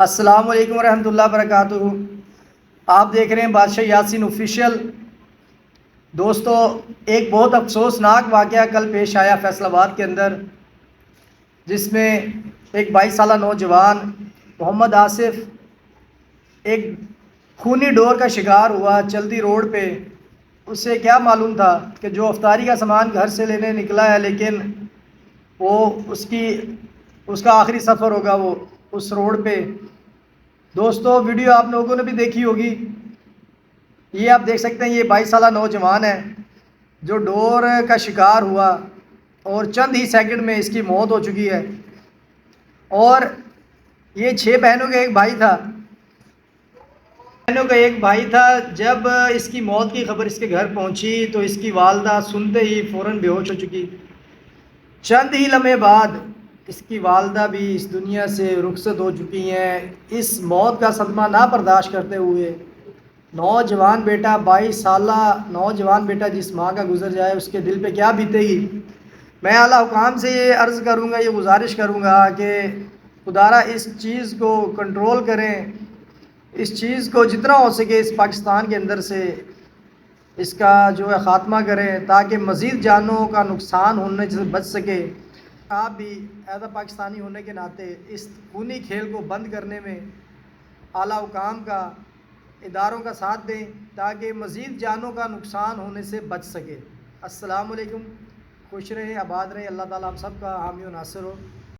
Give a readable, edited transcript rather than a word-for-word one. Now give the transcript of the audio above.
السلام علیکم ورحمۃ اللہ وبرکاتہ۔ آپ دیکھ رہے ہیں بادشاہ یاسین آفیشیل۔ دوستو، ایک بہت افسوسناک واقعہ کل پیش آیا فیصل آباد کے اندر، جس میں ایک 22 سالہ نوجوان محمد آصف ایک خونی ڈور کا شکار ہوا چلتی روڈ پہ۔ اسے کیا معلوم تھا کہ جو افطاری کا سامان گھر سے لینے نکلا ہے، لیکن وہ اس کا آخری سفر ہوگا وہ اس روڈ پہ۔ دوستو، ویڈیو آپ لوگوں نے بھی دیکھی ہوگی۔ یہ آپ دیکھ سکتے ہیں، یہ 22 سالہ نوجوان ہے جو ڈور کا شکار ہوا اور چند ہی سیکنڈ میں اس کی موت ہو چکی ہے۔ اور یہ 6 بہنوں کا ایک بھائی تھا۔ جب اس کی موت کی خبر اس کے گھر پہنچی تو اس کی والدہ سنتے ہی فوراً بے ہوش ہو چکی۔ چند ہی لمحے بعد اس کی والدہ بھی اس دنیا سے رخصت ہو چکی ہیں۔ اس موت کا صدمہ نہ برداشت کرتے ہوئے نوجوان بیٹا، 22 سالہ نوجوان بیٹا جس ماں کا گزر جائے، اس کے دل پہ کیا بیتے گی۔ میں اعلیٰ حکام سے یہ عرض کروں گا، یہ گزارش کروں گا کہ خدارہ اس چیز کو کنٹرول کریں، اس چیز کو جتنا ہو سکے اس پاکستان کے اندر سے اس کا جو ہے خاتمہ کریں، تاکہ مزید جانوں کا نقصان ہونے سے بچ سکے۔ آپ بھی ایز اے پاکستانی ہونے کے ناطے اس خونی کھیل کو بند کرنے میں اعلیٰ حکام کا، اداروں کا ساتھ دیں، تاکہ مزید جانوں کا نقصان ہونے سے بچ سکے۔ السلام علیکم، خوش رہیں، آباد رہیں، اللہ تعالیٰ ہم سب کا حامی و ناصر ہو۔